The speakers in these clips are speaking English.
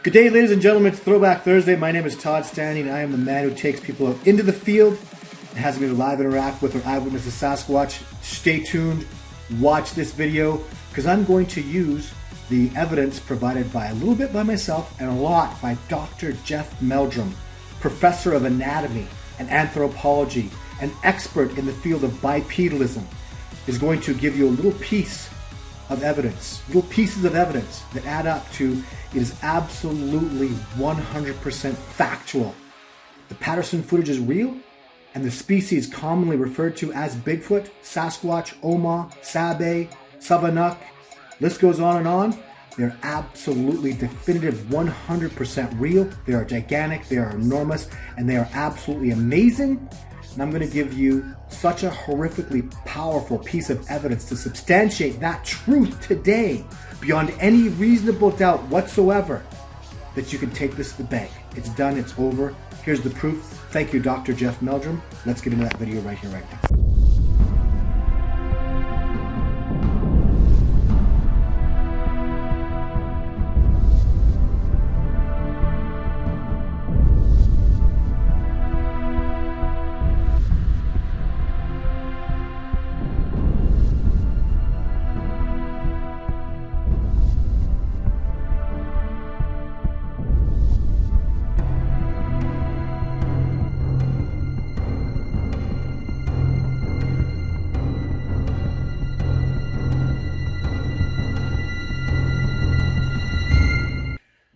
Good day, ladies and gentlemen. It's Throwback Thursday. My name is Todd Standing. I am the man who takes people out into the field and has me live interact with our eyewitness of Sasquatch. Stay tuned. Watch this video because I'm going to use the evidence provided by a little bit by myself and a lot by Dr. Jeff Meldrum, professor of anatomy and anthropology, an expert in the field of bipedalism, is going to give you a little piece of evidence, little pieces of evidence that add up to it is absolutely 100% factual. The Patterson footage is real, and the species commonly referred to as Bigfoot, Sasquatch, Oma, Sabe, Savanuk, list goes on and on. They're absolutely definitive 100% real. They are gigantic, they are enormous, and they are absolutely amazing. And I'm going to give you such a horrifically powerful piece of evidence to substantiate that truth today, beyond any reasonable doubt whatsoever, that you can take this to the bank. It's done, it's over. Here's the proof. Thank you, Dr. Jeff Meldrum. Let's get into that video right here, right now.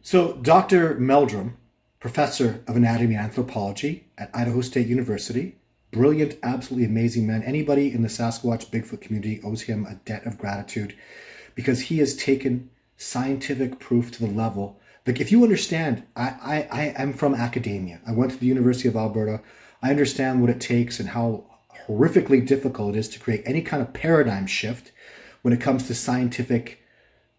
So Dr. Meldrum, professor of anatomy and anthropology at Idaho State University, brilliant, absolutely amazing man. Anybody in the Sasquatch Bigfoot community owes him a debt of gratitude because he has taken scientific proof to the level. Like, if you understand, I'm from academia. I went to the University of Alberta. I understand what it takes and how horrifically difficult it is to create any kind of paradigm shift when it comes to scientific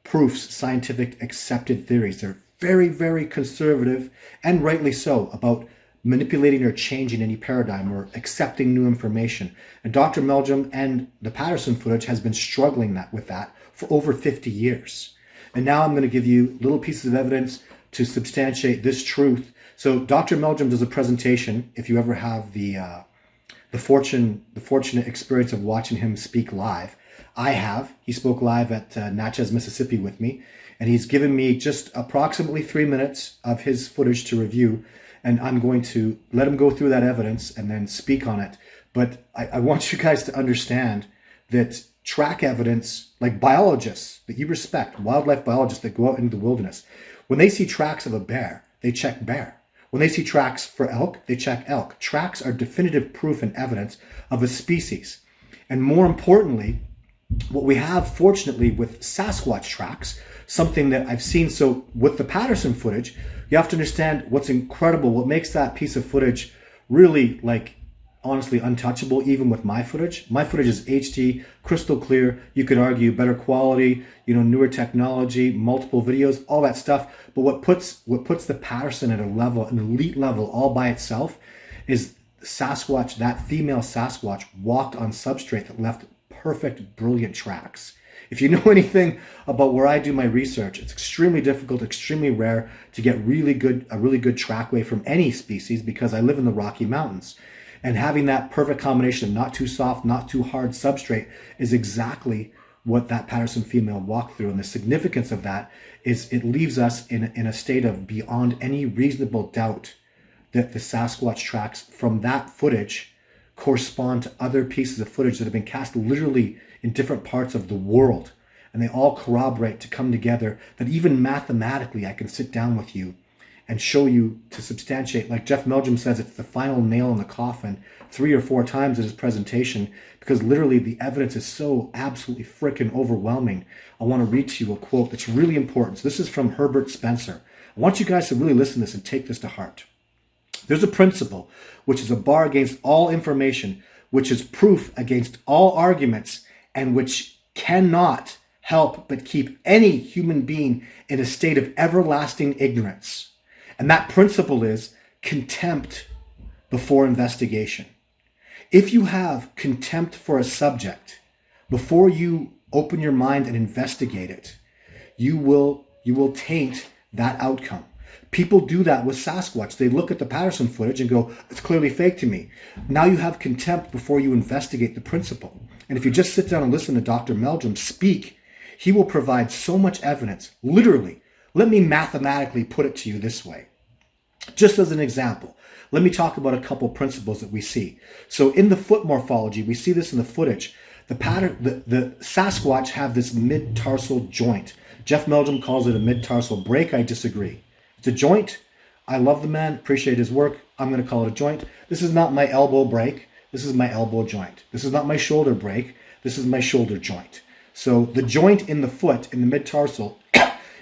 proofs, scientific accepted theories. They're very, very conservative, and rightly so, about manipulating or changing any paradigm or accepting new information. And Dr. Meldrum and the Patterson footage has been struggling with that for over 50 years. And now I'm going to give you little pieces of evidence to substantiate this truth. So Dr. Meldrum does a presentation. If you ever have the fortunate experience of watching him speak live, I have. He spoke live at Natchez, Mississippi with me, and he's given me just approximately 3 minutes of his footage to review, and I'm going to let him go through that evidence and then speak on it. But I want you guys to understand that track evidence, like biologists that you respect, wildlife biologists that go out into the wilderness, when they see tracks of a bear, they check bear. When they see tracks for elk, they check elk. Tracks are definitive proof and evidence of a species. And more importantly, what we have, fortunately, with Sasquatch tracks, something that I've seen. So with the Patterson footage, you have to understand what's incredible, what makes that piece of footage really, like, honestly untouchable, even with my footage. My footage is HD, crystal clear. You could argue better quality, newer technology, multiple videos, all that stuff. But what puts the Patterson at a level, an elite level all by itself, is Sasquatch, that female Sasquatch walked on substrate that left perfect, brilliant tracks. If you know anything about where I do my research, it's extremely difficult, extremely rare to get a really good trackway from any species because I live in the Rocky Mountains. And having that perfect combination of not too soft, not too hard substrate is exactly what that Patterson female walked through. And the significance of that is it leaves us in a state of beyond any reasonable doubt that the Sasquatch tracks from that footage correspond to other pieces of footage that have been cast literally in different parts of the world. And they all corroborate to come together that even mathematically I can sit down with you and show you to substantiate. Like Jeff Meldrum says, it's the final nail in the coffin 3 or 4 times in his presentation because literally the evidence is so absolutely freaking overwhelming. I want to read to you a quote that's really important. So this is from Herbert Spencer. I want you guys to really listen to this and take this to heart. There's a principle which is a bar against all information, which is proof against all arguments, and which cannot help but keep any human being in a state of everlasting ignorance. And that principle is contempt before investigation. If you have contempt for a subject before you open your mind and investigate it, you will taint that outcome. People do that with Sasquatch. They look at the Patterson footage and go, it's clearly fake to me. Now you have contempt before you investigate the principle. And if you just sit down and listen to Dr. Meldrum speak, he will provide so much evidence. Literally, let me mathematically put it to you this way. Just as an example, let me talk about a couple principles that we see. So in the foot morphology, we see this in the footage. The Sasquatch have this mid-tarsal joint. Jeff Meldrum calls it a mid-tarsal break. I disagree. It's a joint. I love the man, appreciate his work. I'm going to call it a joint. This is not my elbow break. This is my elbow joint. This is not my shoulder break. This is my shoulder joint. So the joint in the foot, in the mid-tarsal,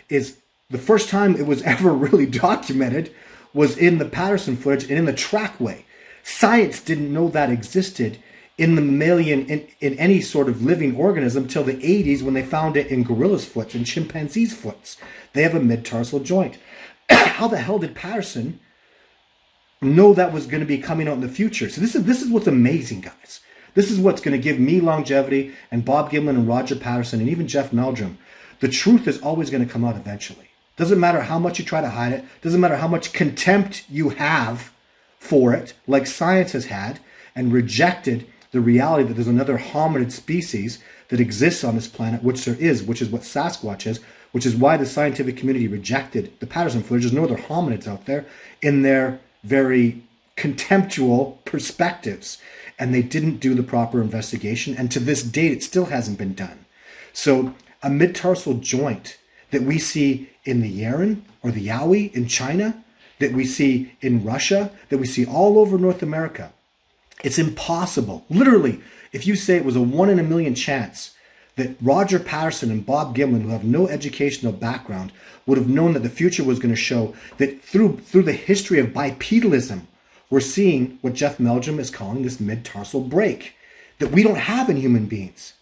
is the first time it was ever really documented was in the Patterson footage and in the trackway. Science didn't know that existed in the mammalian, in any sort of living organism till the 80s when they found it in gorillas' foots and chimpanzees' foots. They have a mid-tarsal joint. How the hell did Patterson know that was going to be coming out in the future? So this is what's amazing, guys. This is what's going to give me longevity, and Bob Gimlin and Roger Patterson and even Jeff Meldrum. The truth is always going to come out eventually. Doesn't matter how much you try to hide it. Doesn't matter how much contempt you have for it, like science has had, and rejected the reality that there's another hominid species that exists on this planet, which there is, which is what Sasquatch is, which is why the scientific community rejected the Patterson footage. There's no other hominids out there in their very contemptual perspectives. And they didn't do the proper investigation. And to this date, it still hasn't been done. So a mid-tarsal joint that we see in the Yeren or the Yowie in China, that we see in Russia, that we see all over North America, it's impossible. Literally, if you say it was a 1 in a million chance that Roger Patterson and Bob Gimlin, who have no educational background, would have known that the future was going to show that through the history of bipedalism, we're seeing what Jeff Meldrum is calling this mid-tarsal break that we don't have in human beings.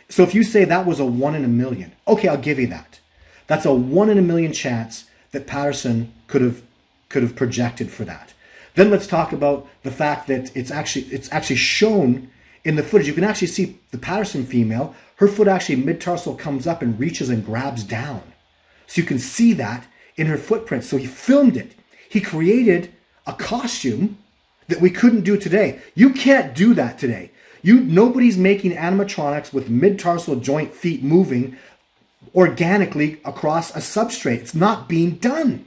So if you say that was a 1 in a million, okay, I'll give you that. That's a 1 in a million chance that Patterson could have projected for that. Then let's talk about the fact that it's actually shown in the footage. You can actually see the Patterson female, her foot actually mid-tarsal comes up and reaches and grabs down. So you can see that in her footprint. So he filmed it. He created a costume that we couldn't do today. You can't do that today. Nobody's making animatronics with mid-tarsal joint feet moving organically across a substrate. It's not being done.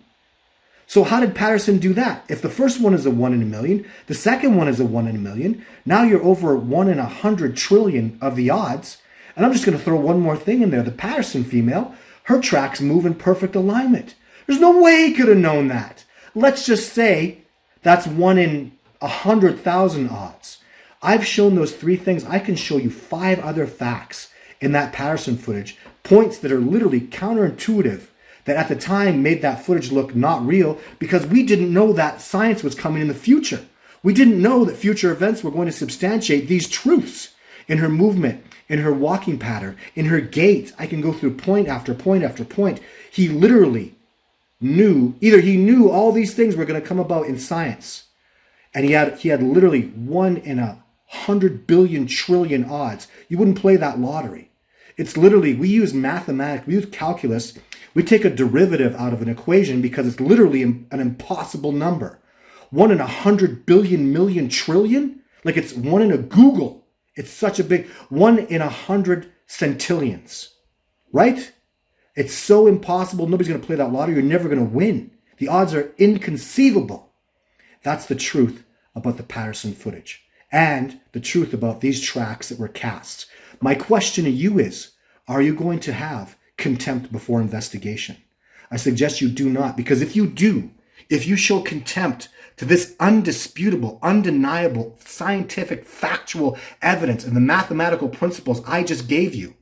So how did Patterson do that? If the first one is a 1 in a million, the second one is a 1 in a million, now you're over 1 in 100 trillion of the odds. And I'm just going to throw one more thing in there. The Patterson female, her tracks move in perfect alignment. There's no way he could have known that. Let's just say that's 1 in 100,000 odds. I've shown those 3 things. I can show you 5 other facts in that Patterson footage, points that are literally counterintuitive, that at the time made that footage look not real because we didn't know that science was coming in the future. We didn't know that future events were going to substantiate these truths in her movement, in her walking pattern, in her gait. I can go through point after point after point. He literally knew, either he knew all these things were going to come about in science, and he had literally 1 in 100 billion trillion odds. You wouldn't play that lottery. It's literally, we use mathematics, we use calculus, we take a derivative out of an equation because it's literally an impossible number. 1 in 100 billion million trillion? Like it's 1 in a Google. It's such a big, 1 in 100 centillions, right? It's so impossible. Nobody's going to play that lottery. You're never going to win. The odds are inconceivable. That's the truth about the Patterson footage and the truth about these tracks that were cast. My question to you is, are you going to have contempt before investigation? I suggest you do not, because if you do, if you show contempt to this undisputable, undeniable, scientific, factual evidence and the mathematical principles I just gave you,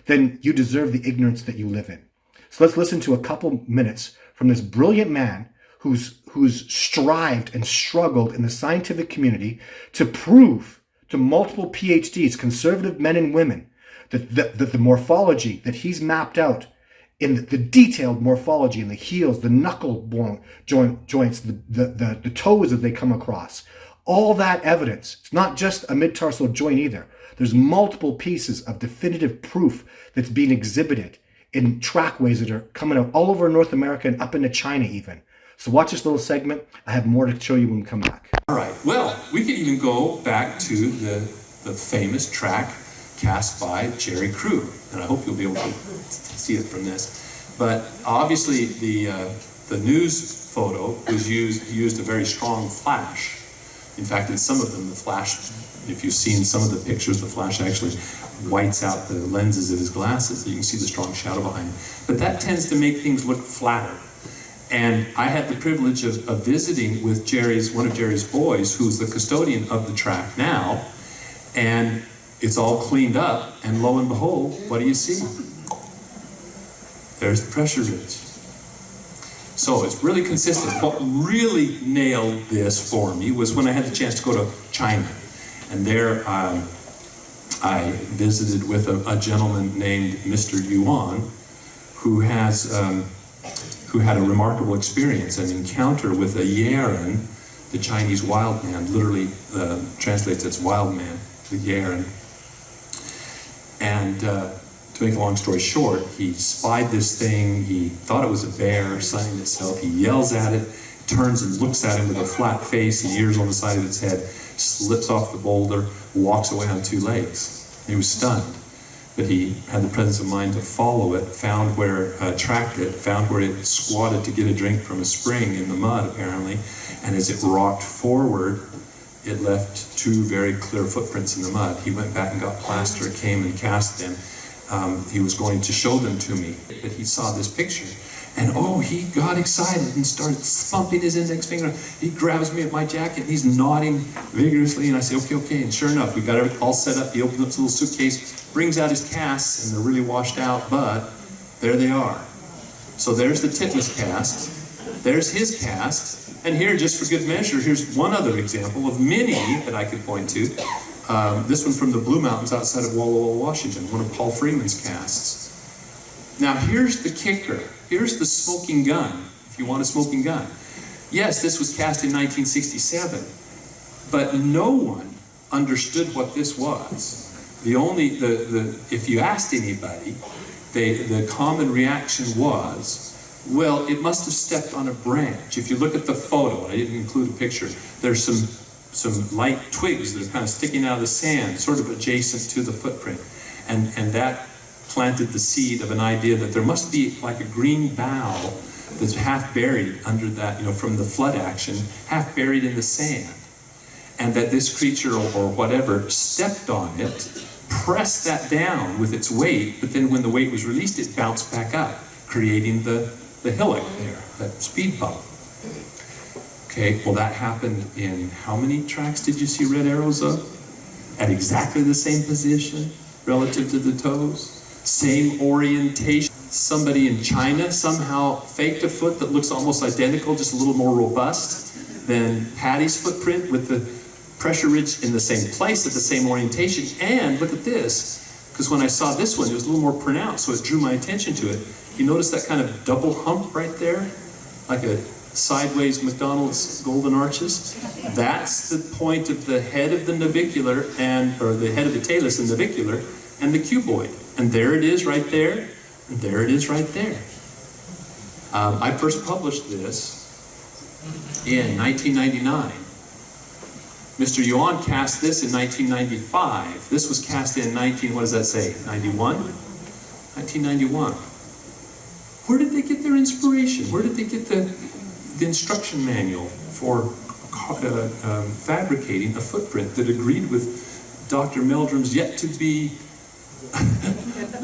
then you deserve the ignorance that you live in. So let's listen to a couple minutes from this brilliant man who's strived and struggled in the scientific community to prove to multiple PhDs, conservative men and women, that the morphology that he's mapped out in the detailed morphology in the heels, the knuckle joints, the toes as they come across, all that evidence. It's not just a mid-tarsal joint either. There's multiple pieces of definitive proof that's being exhibited in trackways that are coming out all over North America and up into China even. So watch this little segment. I have more to show you when we come back. All right. Well, we could even go back to the famous track cast by Jerry Crew, and I hope you'll be able to see it from this. But obviously, the news photo was used a very strong flash. In fact, in some of them, the flash, if you've seen some of the pictures, the flash actually whites out the lenses of his glasses, so you can see the strong shadow behind him. But that tends to make things look flatter. And I had the privilege of visiting with one of Jerry's boys, who's the custodian of the track now, and it's all cleaned up, and lo and behold, what do you see? There's the pressure ridge. So it's really consistent. What really nailed this for me was when I had the chance to go to China. And there I visited with a gentleman named Mr. Yuan, who had a remarkable experience, an encounter with a Yeren, the Chinese wild man, literally translates as wild man, the Yeren. And to make a long story short, he spied this thing, he thought it was a bear sunning itself, he yells at it, turns and looks at him with a flat face and ears on the side of its head, slips off the boulder, walks away on 2 legs. He was stunned, but he had the presence of mind to follow it, tracked it, found where it squatted to get a drink from a spring in the mud apparently, and as it rocked forward, it left 2 very clear footprints in the mud. He went back and got plaster, came and cast them. He was going to show them to me, but he saw this picture. And oh, he got excited and started thumping his index finger. He grabs me at my jacket and he's nodding vigorously. And I say, okay. And sure enough, we got everything all set up. He opens up his little suitcase, brings out his casts, and they're really washed out, but there they are. So there's the titmus cast. There's his cast. And here, just for good measure, here's one other example of many that I could point to. This one from the Blue Mountains outside of Walla Walla, Washington, one of Paul Freeman's casts. Now here's the kicker. Here's the smoking gun, if you want a smoking gun. Yes, this was cast in 1967, but no one understood what this was. If you asked anybody, the common reaction was, well, it must have stepped on a branch. If you look at the photo, I didn't include a picture, there's some light twigs that are kind of sticking out of the sand, sort of adjacent to the footprint. And that planted the seed of an idea that there must be like a green bough that's half buried under that, from the flood action, half buried in the sand. And that this creature or whatever stepped on it, pressed that down with its weight, but then when the weight was released, it bounced back up, creating the hillock there, that speed bump. Okay, well that happened in how many tracks did you see red arrows of? At exactly the same position relative to the toes? Same orientation. Somebody in China somehow faked a foot that looks almost identical, just a little more robust than Patty's footprint with the pressure ridge in the same place at the same orientation. And look at this, because when I saw this one, it was a little more pronounced, so it drew my attention to it. You notice that kind of double hump right there? Like a sideways McDonald's golden arches? That's the point of the head of the navicular or the head of the talus and navicular and the cuboid. And there it is right there, and there it is right there. I first published this in 1999. Mr. Yuan cast this in 1995. This was cast in 91? 1991. Where did they get their inspiration? Where did they get the instruction manual for fabricating a footprint that agreed with Dr. Meldrum's yet to be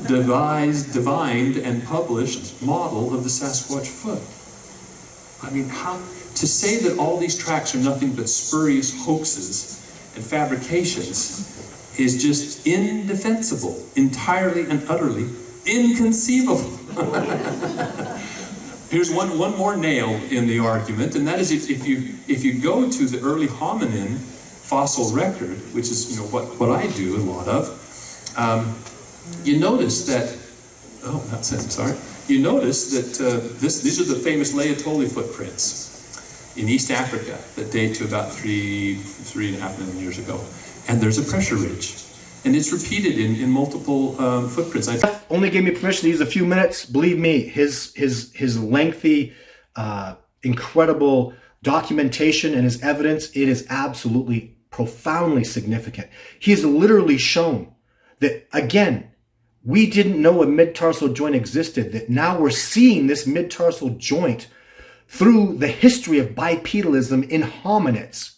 divined and published model of the Sasquatch foot? I mean, to say that all these tracks are nothing but spurious hoaxes and fabrications is just indefensible, entirely and utterly inconceivable. Here's one more nail in the argument, and that is if you go to the early hominin fossil record, which is what I do a lot of, you notice that you notice that these are the famous Laetoli footprints in East Africa that date to about 3.5 million years ago, and there's a pressure ridge. And it's repeated in multiple footprints. Only gave me permission to use a few minutes. Believe me, his lengthy incredible documentation and his evidence, it is absolutely profoundly significant. He has literally shown that, again, we didn't know a mid-tarsal joint existed, that now we're seeing this mid-tarsal joint through the history of bipedalism in hominids.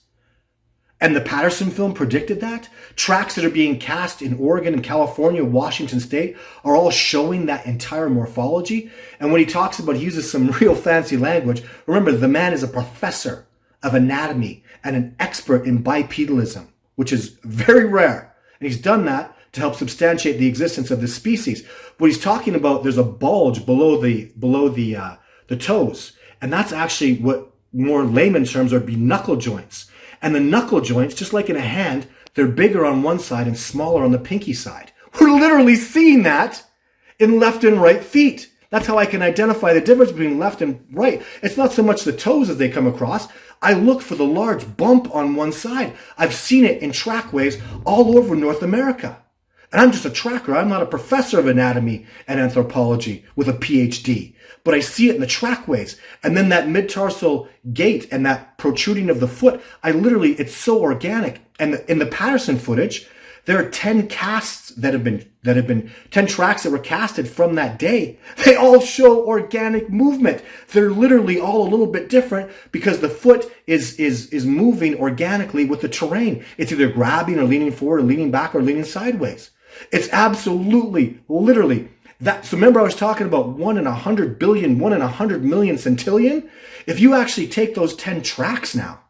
And the Patterson film predicted that. Tracks that are being cast in Oregon and California, Washington State are all showing that entire morphology. And when he talks about, he uses some real fancy language. Remember, the man is a professor of anatomy and an expert in bipedalism, which is very rare. And he's done that to help substantiate the existence of this species. What he's talking about, there's a bulge below the toes. And that's actually what more layman terms would be knuckle joints. And the knuckle joints, just like in a hand, they're bigger on one side and smaller on the pinky side. We're literally seeing that in left and right feet. That's how I can identify the difference between left and right. It's not so much the toes as they come across. I look for the large bump on one side. I've seen it in trackways all over North America. And I'm just a tracker. I'm not a professor of anatomy and anthropology with a PhD. But I see it in the trackways. And then that mid-tarsal gait and that protruding of the foot, it's so organic. And in the Patterson footage, there are 10 casts that have been 10 tracks that were casted from that day. They all show organic movement. They're literally all a little bit different because the foot is moving organically with the terrain. It's either grabbing or leaning forward or leaning back or leaning sideways. It's absolutely, literally that. So remember I was talking about 1 in 100 billion, 1 in 100 million centillion? If you actually take those 10 tracks now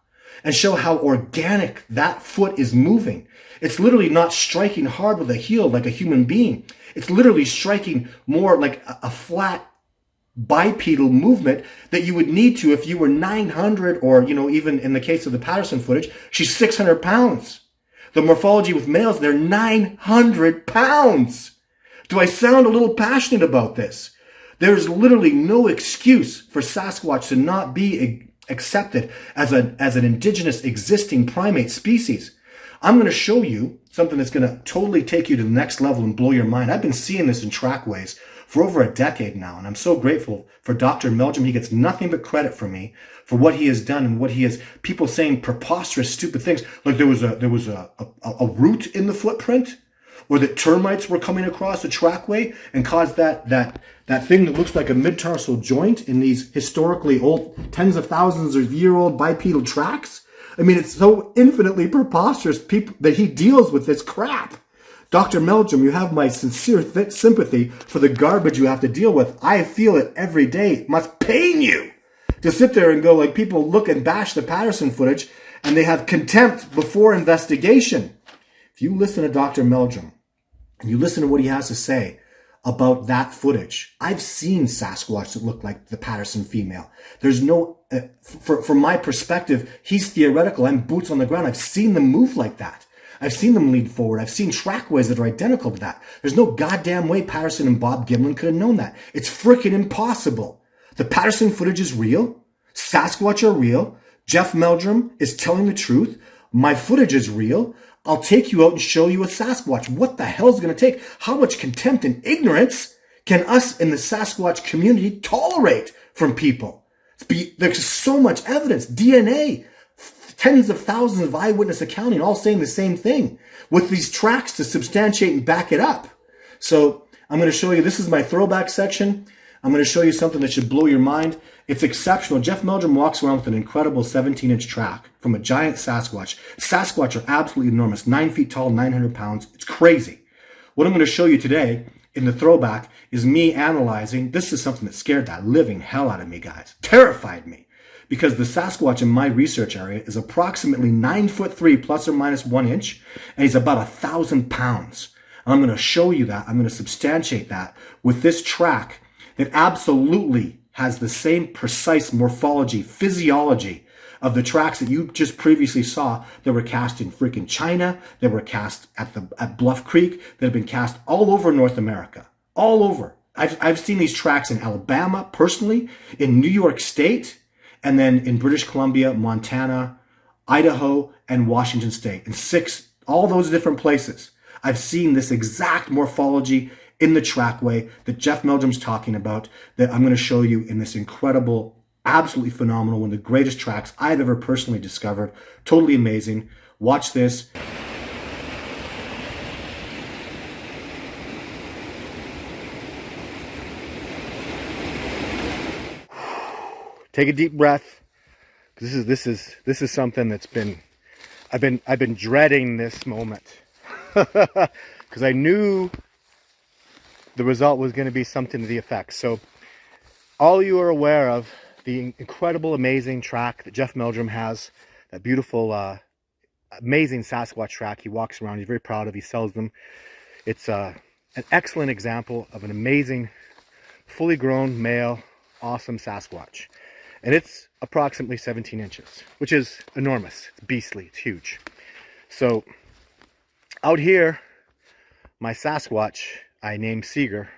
and show how organic that foot is moving, it's literally not striking hard with a heel like a human being. It's literally striking more like a flat bipedal movement that you would need to if you were 900 or, even in the case of the Patterson footage, she's 600 pounds. The morphology with males, they're 900 pounds. Do I sound a little passionate about this? There's literally no excuse for Sasquatch to not be accepted as an indigenous existing primate species. I'm going to show you something that's going to totally take you to the next level and blow your mind. I've been seeing this in trackways for over a decade now, and I'm so grateful for Dr. Meldrum. He gets nothing but credit from me for what he has done and what he has. People saying preposterous, stupid things like there was a root in the footprint, or that termites were coming across a trackway and caused that thing that looks like a mid-tarsal joint in these historically old, tens of thousands of year-old bipedal tracks. I mean, it's so infinitely preposterous that he deals with this crap. Dr. Meldrum, you have my sincere sympathy for the garbage you have to deal with. I feel it every day. It must pain you to sit there and go, like, people look and bash the Patterson footage and they have contempt before investigation. If you listen to Dr. Meldrum and you listen to what he has to say about that footage, I've seen Sasquatch that look like the Patterson female. There's no, from my perspective, he's theoretical. I'm boots on the ground. I've seen them move like that. I've seen them lead forward. I've seen trackways that are identical to that. There's no goddamn way Patterson and Bob Gimlin could have known that. It's freaking impossible. The Patterson footage is real. Sasquatch are real. Jeff Meldrum is telling the truth. My footage is real. I'll take you out and show you a Sasquatch. What the hell is it going to take? How much contempt and ignorance can us in the Sasquatch community tolerate from people? There's so much evidence, DNA, tens of thousands of eyewitness accounting, all saying the same thing with these tracks to substantiate and back it up. So I'm going to show you, this is my throwback section. I'm going to show you something that should blow your mind. It's exceptional. Jeff Meldrum walks around with an incredible 17-inch track from a giant Sasquatch. Sasquatch are absolutely enormous, 9 feet tall, 900 pounds. It's crazy. What I'm going to show you today in the throwback is me analyzing. This is something that scared the living hell out of me, guys. Terrified me. Because the Sasquatch in my research area is approximately 9'3" plus or minus 1 inch, and he's about 1,000 pounds. I'm going to show you that. I'm going to substantiate that with this track that absolutely has the same precise morphology, physiology of the tracks that you just previously saw that were cast in freaking China, that were cast at Bluff Creek, that have been cast all over North America, all over. I've seen these tracks in Alabama, personally, in New York State, and then in British Columbia, Montana, Idaho, and Washington State. In all those different places, I've seen this exact morphology in the trackway that Jeff Meldrum's talking about, that I'm going to show you in this incredible Absolutely phenomenal. One of the greatest tracks I've ever personally discovered. Totally amazing. Watch this. Take a deep breath. This is something that's been I've been dreading this moment because I knew the result was going to be something to the effect. So all you are aware of the incredible, amazing track that Jeff Meldrum has, that beautiful, amazing Sasquatch track he walks around. He's very proud of. He sells them. It's an excellent example of an amazing, fully grown male, awesome Sasquatch. And it's approximately 17 inches, which is enormous. It's beastly. It's huge. So out here, my Sasquatch, I named Seeger,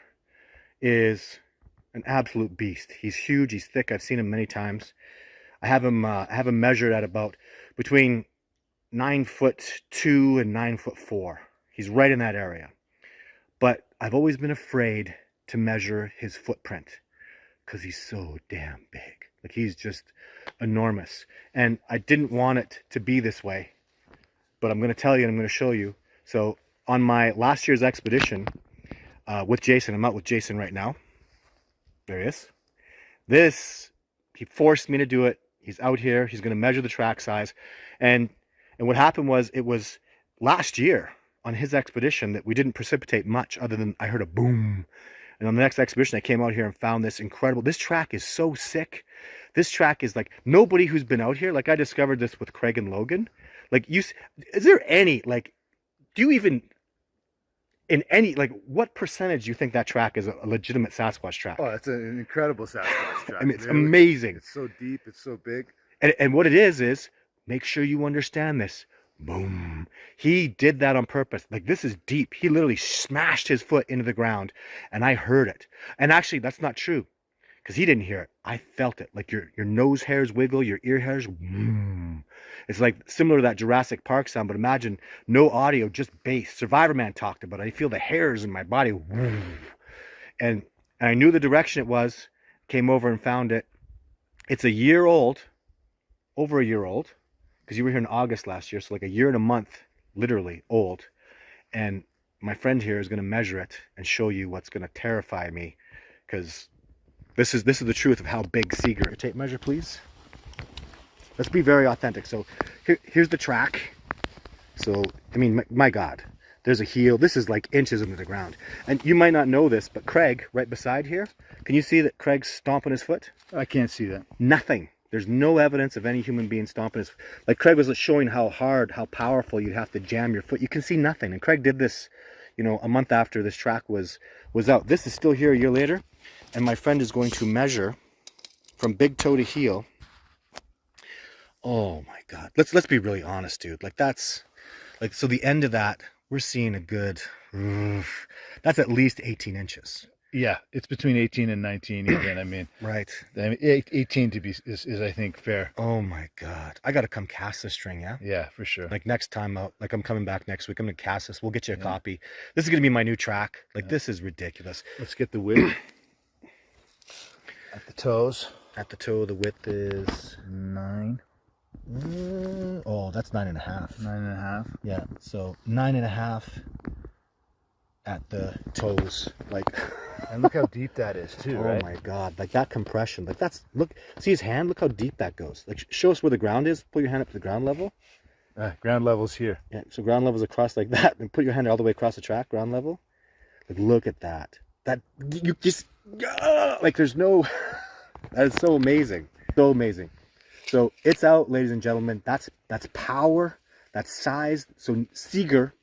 is an absolute beast. He's huge. He's thick. I've seen him many times. I have him measured at about between 9'2" and 9'4". He's right in that area. But I've always been afraid to measure his footprint because he's so damn big. Like, he's just enormous. And I didn't want it to be this way, but I'm going to tell you and I'm going to show you. So on my last year's expedition with Jason, I'm out with Jason right now. There he is. He forced me to do it. He's out here. He's going to measure the track size. And what happened was, it was last year on his expedition that we didn't precipitate much other than I heard a boom. And on the next expedition, I came out here and found this incredible. This track is so sick. This track is like, nobody who's been out here, like I discovered this with Craig and Logan. Like, is there any, like, do you even, in any, like, what percentage do you think that track is a legitimate Sasquatch track? Oh, it's an incredible Sasquatch track. I mean, it's amazing. It's so deep. It's so big. And what it is make sure you understand this. Boom. He did that on purpose. Like, this is deep. He literally smashed his foot into the ground, and I heard it. And actually, that's not true, because he didn't hear it. I felt it. Like, your nose hairs wiggle, your ear hairs. Boom. It's like similar to that Jurassic Park sound, but imagine no audio, just bass. Survivor Man talked about it. I feel the hairs in my body. And I knew the direction it was. Came over and found it. It's a year old, over a year old, because you were here in August last year, so like a year and a month, literally, old. And my friend here is going to measure it and show you what's going to terrify me, because this is the truth of how big Seeger. Tape measure, please. Let's be very authentic. So here's the track. So, I mean, my God, there's a heel. This is like inches into the ground. And you might not know this, but Craig, right beside here, can you see that Craig's stomping his foot? I can't see that. Nothing. There's no evidence of any human being stomping his foot. Like, Craig was showing how hard, how powerful you'd have to jam your foot. You can see nothing. And Craig did this, you know, a month after this track was out. This is still here a year later. And my friend is going to measure from big toe to heel. Oh my God. Let's be really honest, dude. Like, that's like, so the end of that, we're seeing a good, that's at least 18 inches. Yeah, it's between 18 and 19 even. I mean, right. I mean, 18 to be is I think fair. Oh my God. I got to come cast this string, yeah? Yeah, for sure. Like, next time out, like, I'm coming back next week. I'm going to cast this. We'll get you a copy. This is going to be my new track. Like, this is ridiculous. Let's get the width. At the toes. At the toe, the width is 9. Oh, that's 9.5. 9.5. Yeah, so 9.5 at the toes. Like, and look how deep that is too, right? Oh my God, like that compression. Like, that's, look, see his hand? Look how deep that goes. Like, show us where the ground is. Pull your hand up to the ground level. Ground level's here. Yeah, so ground level's across like that. And put your hand all the way across the track, ground level. Like, look at that. That, you just, like, there's no, that is so amazing. So amazing. So it's out, ladies and gentlemen. That's power. That's size. So Seeger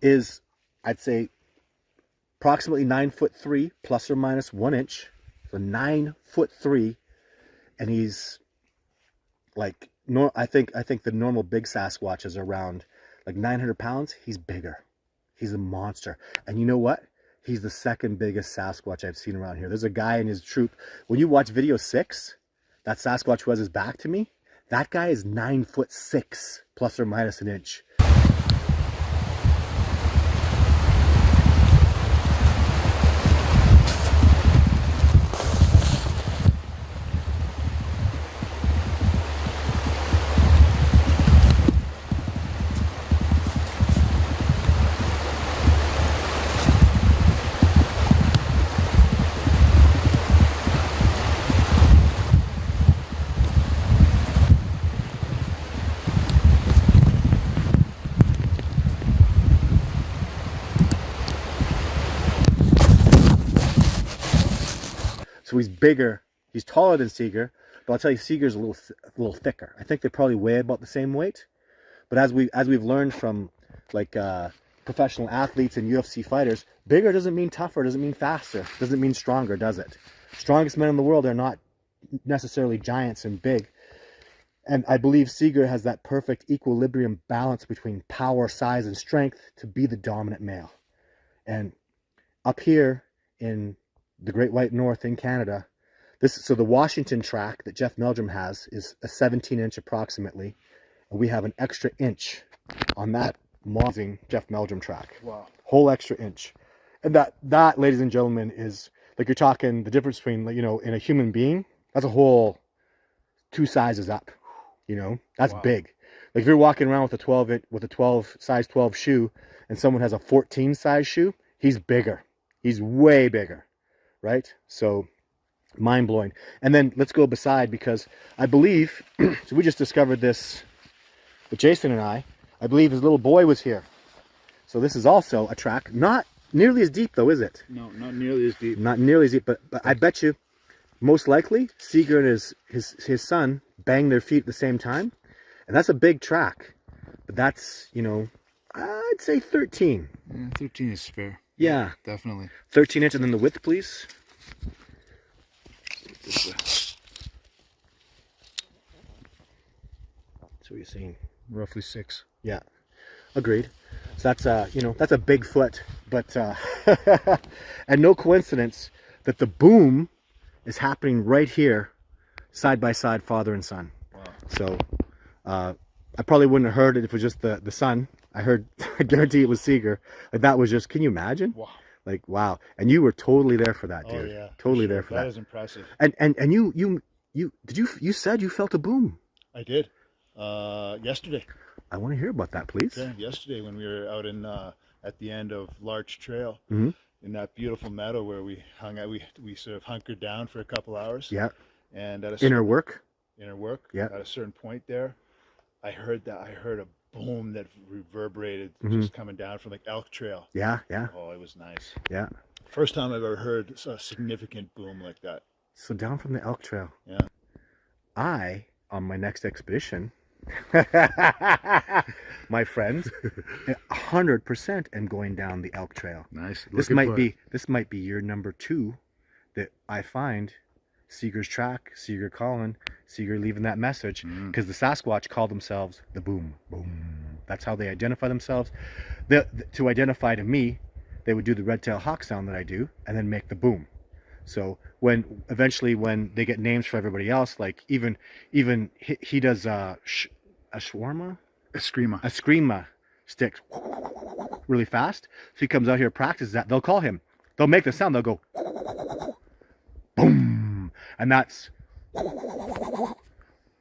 is, I'd say, approximately 9'3", plus or minus 1 inch. So 9'3", and he's like, I think the normal big Sasquatch is around like 900 pounds. He's bigger. He's a monster. And you know what? He's the second biggest Sasquatch I've seen around here. There's a guy in his troop. When you watch video 6, that Sasquatch who has his back to me, that guy is 9'6", plus or minus an inch. So he's bigger. He's taller than Seeger, but I'll tell you, Seeger's a little thicker. I think they probably weigh about the same weight. But as we've learned from like professional athletes and UFC fighters, bigger doesn't mean tougher, doesn't mean faster, doesn't mean stronger, does it? Strongest men in the world are not necessarily giants and big. And I believe Seeger has that perfect equilibrium balance between power, size, and strength to be the dominant male. And up here in the Great White North in Canada, so the Washington track that Jeff Meldrum has is a 17-inch approximately, and we have an extra inch on that amazing Jeff Meldrum track. Wow. Whole extra inch. And that, ladies and gentlemen, is like, you're talking the difference between, you know, in a human being, that's a whole 2 sizes up. You know, that's wow. big. Like if you're walking around with a size 12 shoe and someone has a 14 size shoe, he's bigger. He's way bigger, right? So mind blowing. And then let's go beside, because I believe, so we just discovered this with Jason and I believe his little boy was here. So this is also a track, not nearly as deep though, is it? No, not nearly as deep. Not nearly as deep, but I bet you most likely Seeger and his son banged their feet at the same time. And that's a big track. But that's, you know, I'd say 13. Yeah, 13 is fair. Yeah. Definitely. 13 inches, and then the width, please. This way. That's what you're saying. Roughly 6. Yeah. Agreed. So that's you know, that's a Bigfoot, but and no coincidence that the boom is happening right here, side by side, father and son. Wow. So I probably wouldn't have heard it if it was just the son. I guarantee it was Seeger. Like, that was just, can you imagine? Wow. Like, wow. And you were totally there for that, dude. Oh yeah. Totally for sure. there for that. That is impressive. And you said you felt a boom. I did. Yesterday. I want to hear about that, please. Yeah, yesterday when we were out in at the end of Larch Trail, Mm-hmm. in that beautiful meadow where we hung out, we sort of hunkered down for a couple hours. Yeah. And at Inner work. Yeah. At a certain point there, I heard a boom that reverberated, Mm-hmm. just coming down from like Elk Trail. Yeah, yeah, Oh, it was nice. yeah. First time I've ever heard a significant boom like that. So down from the Elk Trail. Yeah. I, on my next expedition, my friend, 100% am going down the Elk Trail. Nice. This might be year number 2 that I find Seeger's track, Seeger calling, Seeger leaving that message, because the Sasquatch call themselves the boom. Boom. That's how they identify themselves. To identify to me, they would do the red-tailed hawk sound that I do, and then make the boom. So eventually when they get names for everybody else, like even he does a shawarma, A screamer. a screama sticks really fast. So he comes out here, practices that. They'll call him. They'll make the sound. They'll go boom, and that's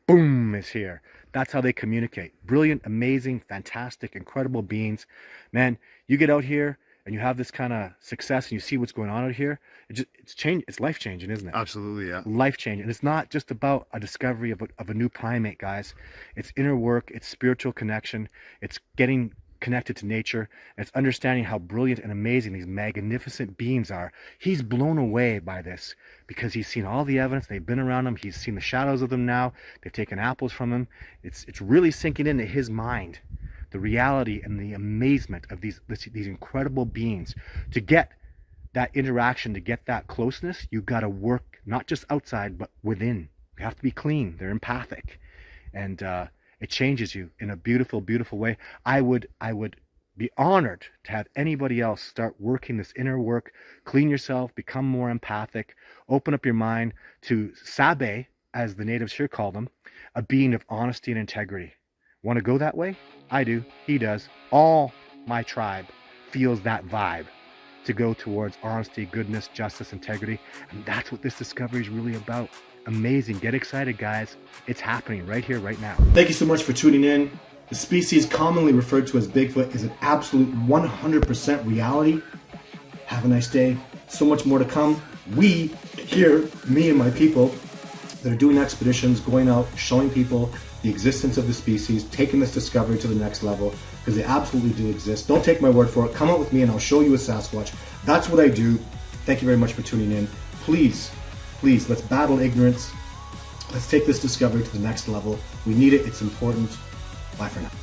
boom is here. That's how they communicate. Brilliant, amazing, fantastic, incredible beings. Man, you get out here and you have this kind of success and you see what's going on out here. It's life changing, isn't it? Absolutely, yeah. Life changing. And it's not just about a discovery of a new primate, guys. It's inner work, it's spiritual connection, it's getting connected to nature, and it's understanding how brilliant and amazing these magnificent beings are. He's blown away by this because he's seen all the evidence. They've been around him. He's seen the shadows of them now. They've taken apples from him. It's really sinking into his mind, the reality and the amazement of these incredible beings. To get that interaction, to get that closeness, you've got to work not just outside but within. You have to be clean. They're empathic, and it changes you in a beautiful, beautiful way. I would be honored to have anybody else start working this inner work. Clean yourself, become more empathic, open up your mind to Sabe, as the natives here call them, a being of honesty and integrity. Want to go that way? I do. He does. All my tribe feels that vibe to go towards honesty, goodness, justice, integrity. And that's what this discovery is really about. Amazing. Get excited, guys. It's happening right here, right now. Thank you so much for tuning in. The species commonly referred to as Bigfoot is an absolute 100% reality. Have a nice day. So much more to come. We here, me and my people that are doing expeditions, going out, showing people the existence of the species, taking this discovery to the next level, because they absolutely do exist. Don't take my word for it. Come out with me and I'll show you a Sasquatch. That's what I do. Thank you very much for tuning in. Please Please, let's battle ignorance. Let's take this discovery to the next level. We need it. It's important. Bye for now.